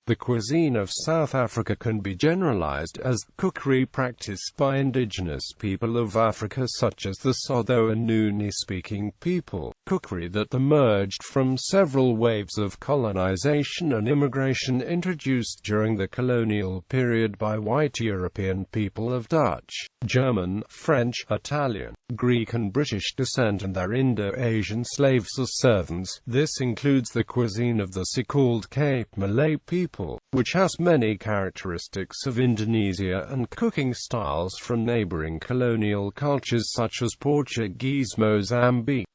The cuisine of South Africa can be generalized as cookery practiced by indigenous people of Africa such as the Sotho and Nguni-speaking people, cookery that emerged from several waves of colonization and immigration introduced during the colonial period by white European people of Dutch, German, French, Italian, Greek and British descent and their Indo-Asian slaves as servants. This includes the cuisine of the so-called Cape Malay people, which has many characteristics of Indonesia and cooking styles from neighbouring colonial cultures such as Portuguese Mozambique.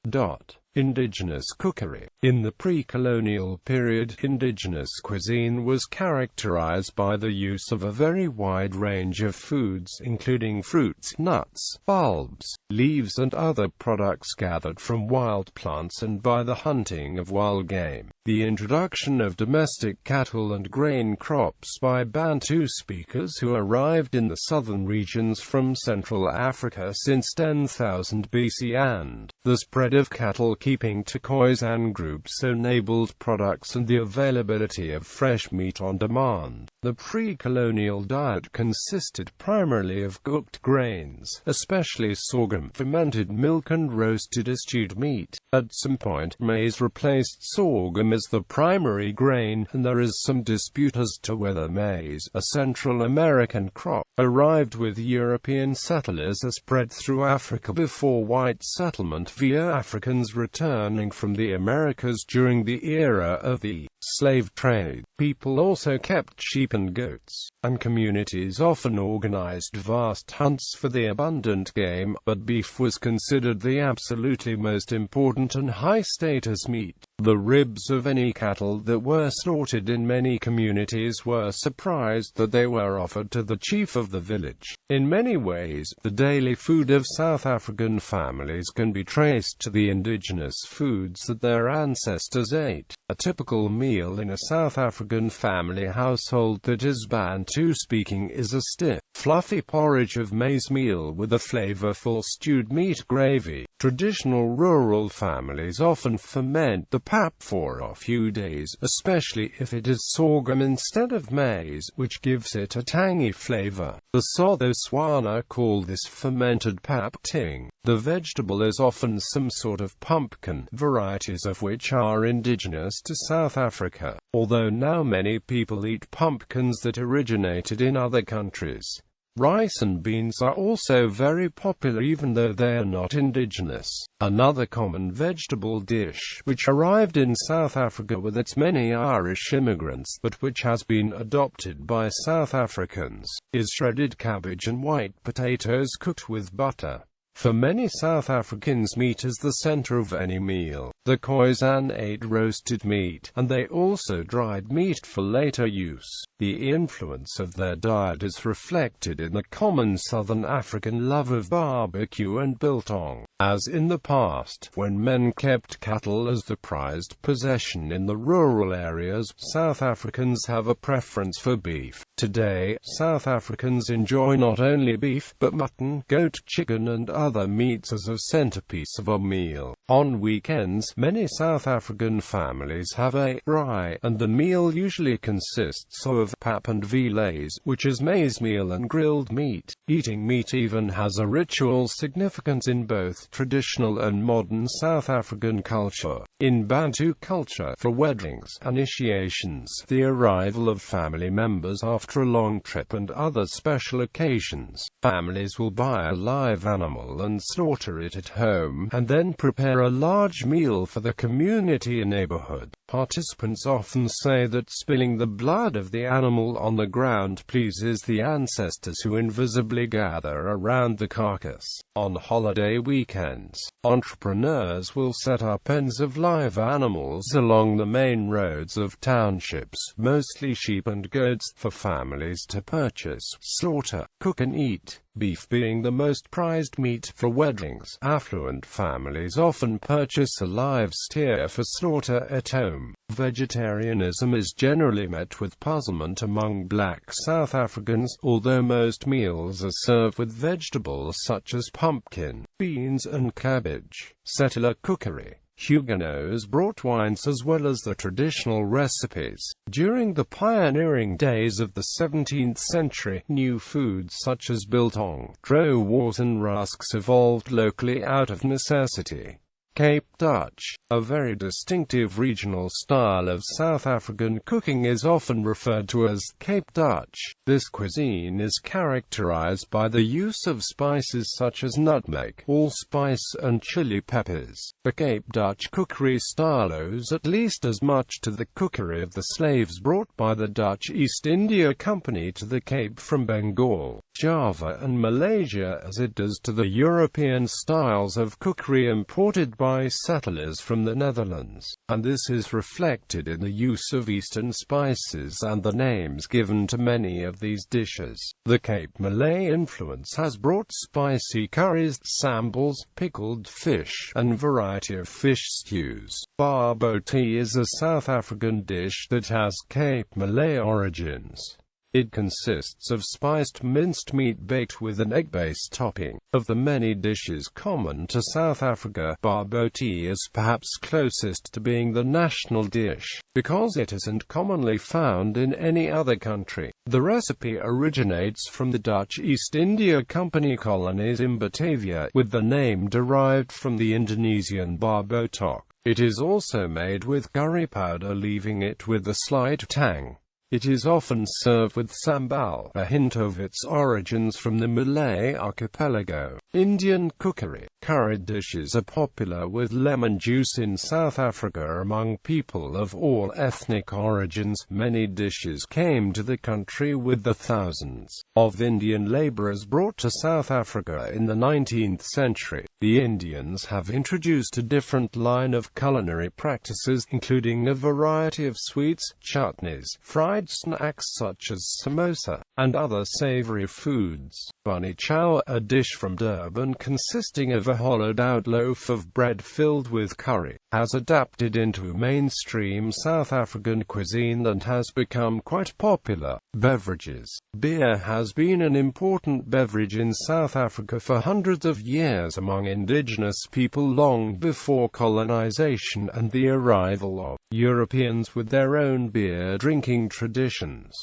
Indigenous cookery. In the pre-colonial period, indigenous cuisine was characterized by the use of a very wide range of foods including fruits, nuts, bulbs, leaves and other products gathered from wild plants and by the hunting of wild game. The introduction of domestic cattle and grain crops by Bantu speakers who arrived in the southern regions from Central Africa since 10,000 BC and the spread of cattle keeping to cuisine groups enabled products and the availability of fresh meat on demand. The pre-colonial diet consisted primarily of cooked grains, especially sorghum, fermented milk and roasted or stewed meat. At some point, maize replaced sorghum as the primary grain, and there is some dispute as to whether maize, a Central American crop, arrived with European settlers or spread through Africa before white settlement via Africans returning from the Americas during the era of the slave trade. People also kept sheep and goats, and communities often organized vast hunts for the abundant game, but beef was considered the absolutely most important and high-status meat. The ribs of any cattle that were slaughtered in many communities were surprised that they were offered to the chief of the village. In many ways, the daily food of South African families can be traced to the indigenous foods that their ancestors ate. A typical meal in a South African family household that is Bantu-speaking is a stiff, fluffy porridge of maize meal with a flavorful stewed meat gravy. Traditional rural families often ferment the pap for a few days, especially if it is sorghum instead of maize, which gives it a tangy flavor. The Sotho Swana call this fermented pap ting. The vegetable is often some sort of pumpkin, varieties of which are indigenous to South Africa, although now many people eat pumpkins that originated in other countries. Rice and beans are also very popular even though they are not indigenous. Another common vegetable dish, which arrived in South Africa with its many Irish immigrants, but which has been adopted by South Africans, is shredded cabbage and white potatoes cooked with butter. For many South Africans, meat is the center of any meal. The Khoisan ate roasted meat, and they also dried meat for later use. The influence of their diet is reflected in the common Southern African love of barbecue and biltong. As in the past, when men kept cattle as the prized possession in the rural areas, South Africans have a preference for beef. Today, South Africans enjoy not only beef, but mutton, goat, chicken and other meats as a centerpiece of a meal. On weekends, many South African families have a braai, and the meal usually consists of pap and vleis, which is maize meal and grilled meat. Eating meat even has a ritual significance in both traditional and modern South African culture. In Bantu culture, for weddings, initiations, the arrival of family members after a long trip and other special occasions, families will buy a live animal and slaughter it at home, and then prepare a large meal for the community and neighborhood. Participants often say that spilling the blood of the animal on the ground pleases the ancestors who invisibly gather around the carcass. On holiday weekends, entrepreneurs will set up pens of live animals along the main roads of townships, mostly sheep and goats, for families to purchase, slaughter, cook and eat. Beef being the most prized meat for weddings, affluent families often purchase a live steer for slaughter at home. Vegetarianism is generally met with puzzlement among black South Africans, although most meals are served with vegetables such as pumpkin, beans and cabbage. Settler cookery. Huguenots brought wines as well as the traditional recipes. During the pioneering days of the 17th century, new foods such as biltong, dro wors and rusks evolved locally out of necessity. Cape Dutch, a very distinctive regional style of South African cooking, is often referred to as Cape Dutch. This cuisine is characterized by the use of spices such as nutmeg, allspice and chili peppers. The Cape Dutch cookery style owes at least as much to the cookery of the slaves brought by the Dutch East India Company to the Cape from Bengal, Java and Malaysia as it does to the European styles of cookery imported by settlers from the Netherlands, and this is reflected in the use of Eastern spices and the names given to many of these dishes. The Cape Malay influence has brought spicy curries, sambals, pickled fish, and variety of fish stews. Barboti is a South African dish that has Cape Malay origins. It consists of spiced minced meat baked with an egg-based topping. Of the many dishes common to South Africa, barboti is perhaps closest to being the national dish, because it isn't commonly found in any other country. The recipe originates from the Dutch East India Company colonies in Batavia, with the name derived from the Indonesian barbotok. It is also made with curry powder, leaving it with a slight tang. It is often served with sambal, a hint of its origins from the Malay archipelago. Indian cookery. Curried dishes are popular with lemon juice in South Africa among people of all ethnic origins. Many dishes came to the country with the thousands of Indian laborers brought to South Africa in the 19th century. The Indians have introduced a different line of culinary practices, including a variety of sweets, chutneys, fried snacks such as samosa, and other savory foods. Bunny chow, a dish from Durban consisting of a hollowed-out loaf of bread filled with curry, has adapted into mainstream South African cuisine and has become quite popular. Beverages. Beer has been an important beverage in South Africa for hundreds of years among indigenous people long before colonization and the arrival of Europeans with their own beer drinking traditions.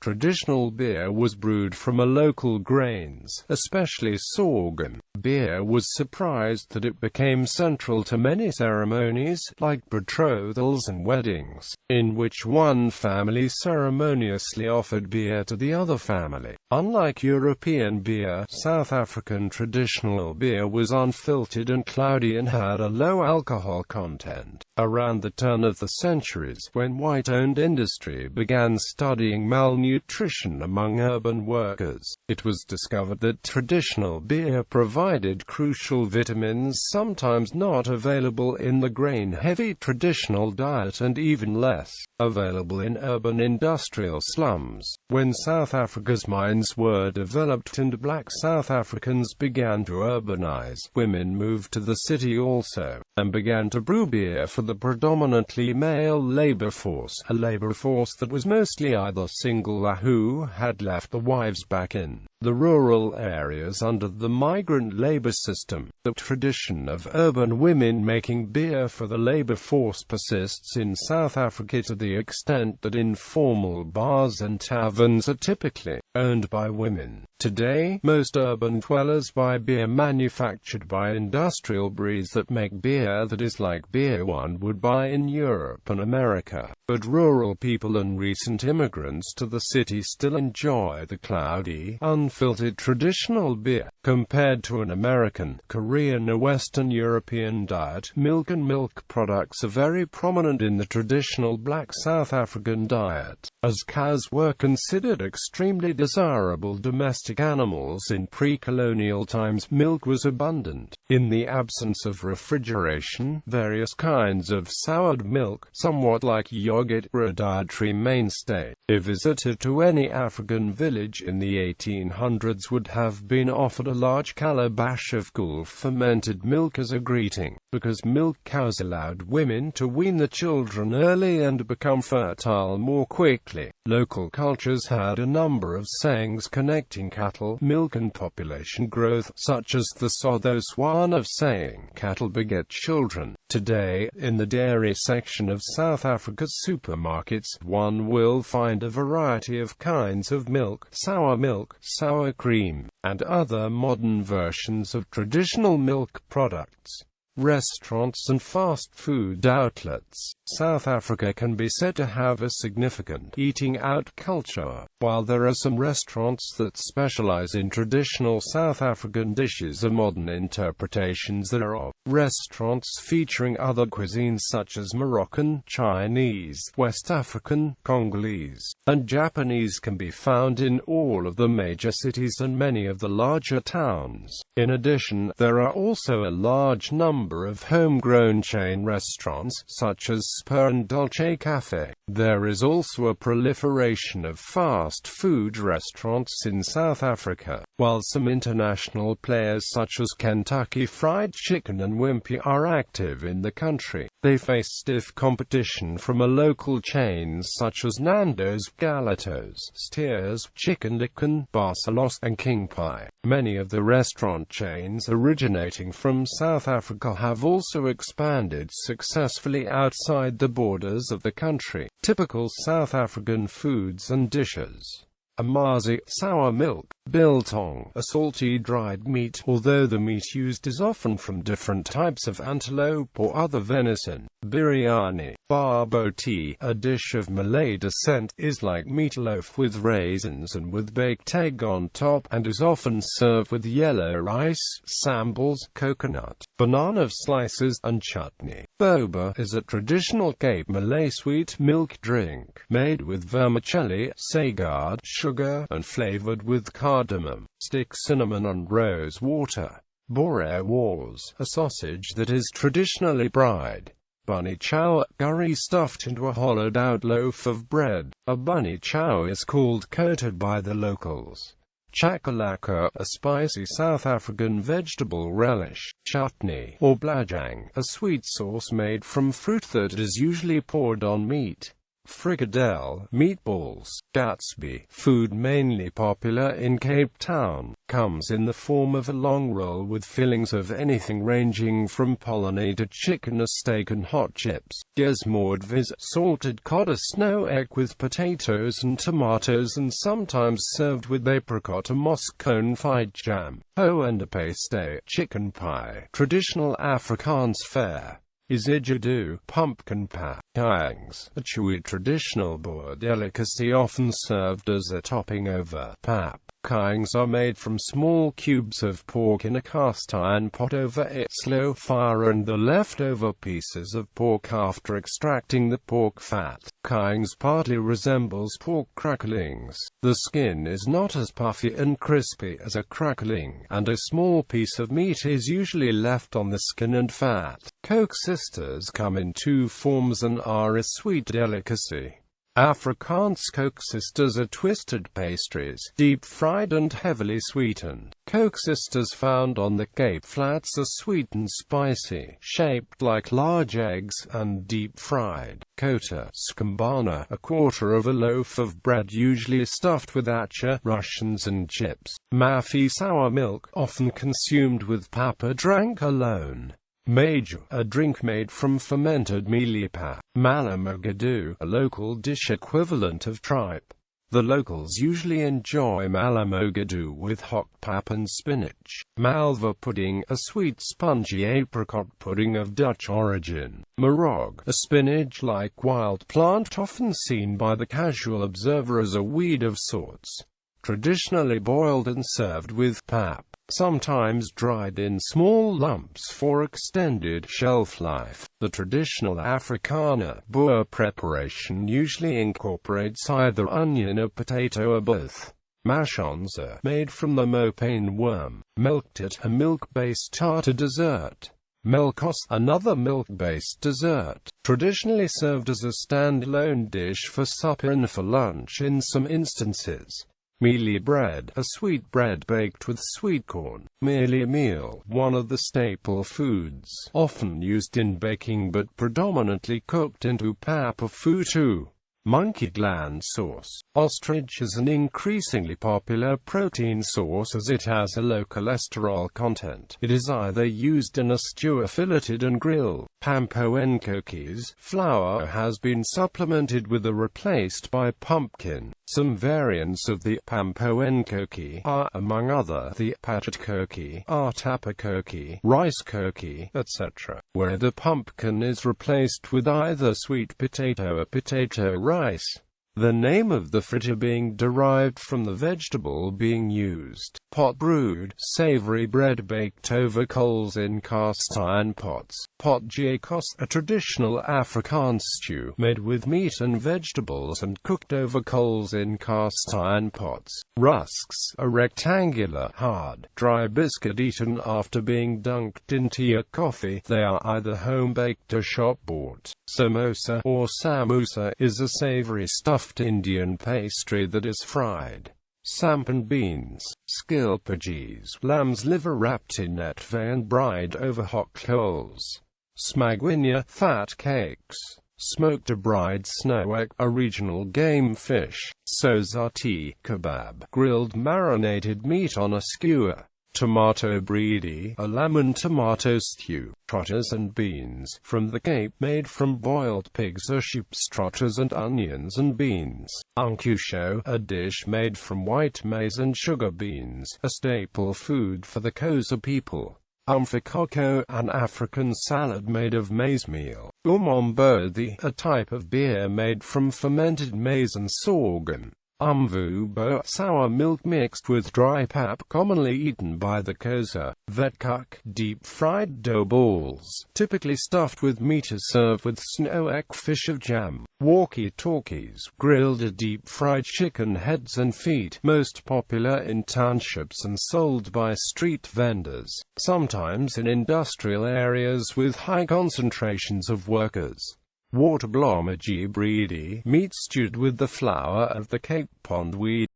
Traditional beer was brewed from local grains, especially sorghum. Beer was surprised that it became central to many ceremonies, like betrothals and weddings, in which one family ceremoniously offered beer to the other family. Unlike European beer, South African traditional beer was unfiltered and cloudy and had a low alcohol content. Around the turn of the centuries, when white-owned industry began studying malnutrition among urban workers, it was discovered that traditional beer provided crucial vitamins sometimes not available in the grain-heavy traditional diet and even less available in urban industrial slums. When South Africa's mines were developed and black South Africans began to urbanize, women moved to the city also, and began to brew beer for the predominantly male labor force, a labor force that was mostly either single or who had left the wives back in the rural areas under the migrant labor system. The tradition of urban women making beer for the labor force persists in South Africa to the extent that informal bars and taverns are typically owned by women. Today, most urban dwellers buy beer manufactured by industrial breweries that make beer that is like beer one would buy in Europe and America. But rural people and recent immigrants to the city still enjoy the cloudy, unfiltered traditional beer. Compared to an American, Korean or Western European diet, milk and milk products are very prominent in the traditional black South African diet. As cows were considered extremely desirable domestic animals in pre-colonial times, milk was abundant. In the absence of refrigeration, various kinds of soured milk, somewhat like yogurt, were a dietary mainstay. A visitor to any African village in the 1800s would have been offered a large calabash of cool fermented milk as a greeting, because milk cows allowed women to wean the children early and become fertile more quickly. Local cultures had a number of sayings connecting cattle, milk and population growth, such as the Sotho Banana saying, cattle beget children. Today, in the dairy section of South Africa's supermarkets, one will find a variety of kinds of milk, sour cream, and other modern versions of traditional milk products. Restaurants and fast food outlets. South Africa can be said to have a significant eating out culture. While there are some restaurants that specialize in traditional South African dishes and modern interpretations thereof, restaurants featuring other cuisines such as Moroccan, Chinese, West African, Congolese, and Japanese can be found in all of the major cities and many of the larger towns. In addition, there are also a large number of homegrown chain restaurants, such as Spur and Dolce Cafe. There is also a proliferation of fast food restaurants in South Africa, while some international players such as Kentucky Fried Chicken and Wimpy are active in the country. They face stiff competition from a local chains such as Nando's, Galatos, Steers, Chicken Licken, Barcelos, and King Pie. Many of the restaurant chains originating from South Africa have also expanded successfully outside the borders of the country. Typical South African foods and dishes. Amazi, sour milk. Biltong, a salty dried meat, although the meat used is often from different types of antelope or other venison. Biryani, barboti, a dish of Malay descent, is like meatloaf with raisins and with baked egg on top, and is often served with yellow rice, sambals, coconut, banana slices, and chutney. Boba is a traditional Cape Malay sweet milk drink, made with vermicelli, sagard, sugar, and flavored with cardamom, stick cinnamon and rose water. Boerewors, a sausage that is traditionally fried. Bunny chow, curry stuffed into a hollowed-out loaf of bread. A bunny chow is called coated by the locals. Chakalaka, a spicy South African vegetable relish. Chutney, or blajang, a sweet sauce made from fruit that is usually poured on meat. Frikadelle, meatballs. Gatsby, food mainly popular in Cape Town, comes in the form of a long roll with fillings of anything ranging from pollinated chicken, a steak, and hot chips. Gesmoordvis, salted cod, a snow egg with potatoes and tomatoes and sometimes served with apricot or moscone fried jam. Ho and a paste, chicken pie, traditional Afrikaans fare. Izijadu, pumpkin pie. Kaangs, a chewy traditional Boer delicacy often served as a topping over pap. Kaangs are made from small cubes of pork in a cast iron pot over a slow fire and the leftover pieces of pork after extracting the pork fat. Kaangs partly resembles pork cracklings. The skin is not as puffy and crispy as a crackling, and a small piece of meat is usually left on the skin and fat. Coke sisters come in two forms and are a sweet delicacy. Afrikaans Coke sisters are twisted pastries, deep-fried and heavily sweetened. Coke sisters found on the Cape Flats are sweet and spicy, shaped like large eggs, and deep-fried. Kota skambana, a quarter of a loaf of bread usually stuffed with atchar, Russians and chips. Mafi, sour milk, often consumed with pap or drank alone. Maju, a drink made from fermented mealie. Malamogadu, a local dish equivalent of tripe. The locals usually enjoy malamogadu with hot pap and spinach. Malva pudding, a sweet spongy apricot pudding of Dutch origin. Marog, a spinach-like wild plant often seen by the casual observer as a weed of sorts. Traditionally boiled and served with pap, sometimes dried in small lumps for extended shelf life. The traditional Afrikaner Boer preparation usually incorporates either onion or potato or both. Mashonza, made from the mopane worm. Melktit, a milk-based tartar dessert. Melkos, another milk-based dessert, traditionally served as a standalone dish for supper and for lunch in some instances. Mealie bread, a sweet bread baked with sweet corn. Mealie meal, one of the staple foods, often used in baking but predominantly cooked into pap or futu. Monkey gland sauce. Ostrich is an increasingly popular protein source as it has a low cholesterol content. It is either used in a stew or filleted and grilled. Pampoenkoki's flour has been supplemented with or replaced by pumpkin. Some variants of the pampoenkoki are, among other, the patchkoki, tapakoki, rice koki, etc., where the pumpkin is replaced with either sweet potato or potato rice. The name of the fritter being derived from the vegetable being used. Pot brewed, savory bread baked over coals in cast iron pots. Pot jacos, a traditional Afrikaans stew, made with meat and vegetables and cooked over coals in cast iron pots. Rusks, a rectangular, hard, dry biscuit eaten after being dunked in tea or coffee. They are either home-baked or shop-bought. Samosa, or samosa, is a savory stuffed Indian pastry that is fried. Sampan beans, skilpagees, lamb's liver wrapped in netve and bride over hot coals. Smagwinia, fat cakes. Smoked bride snowek, a regional game fish. Sozati, kebab, grilled marinated meat on a skewer. Tomato breedy, a lemon tomato stew. Trotters and beans, from the Cape, made from boiled pigs or sheep's trotters and onions and beans. Unkusho, a dish made from white maize and sugar beans, a staple food for the Xhosa people. Umfikoko, an African salad made of maize meal. Umombodhi, a type of beer made from fermented maize and sorghum. Umvubo, sour milk mixed with dry pap, commonly eaten by the Xhosa. Vetkuk, deep-fried dough balls, typically stuffed with meat, is served with snowek fish of jam. Walkie-talkies, grilled deep-fried chicken heads and feet, most popular in townships and sold by street vendors, sometimes in industrial areas with high concentrations of workers. Waterblomaji breedy, meat stewed with the flour of the Cape pondweed.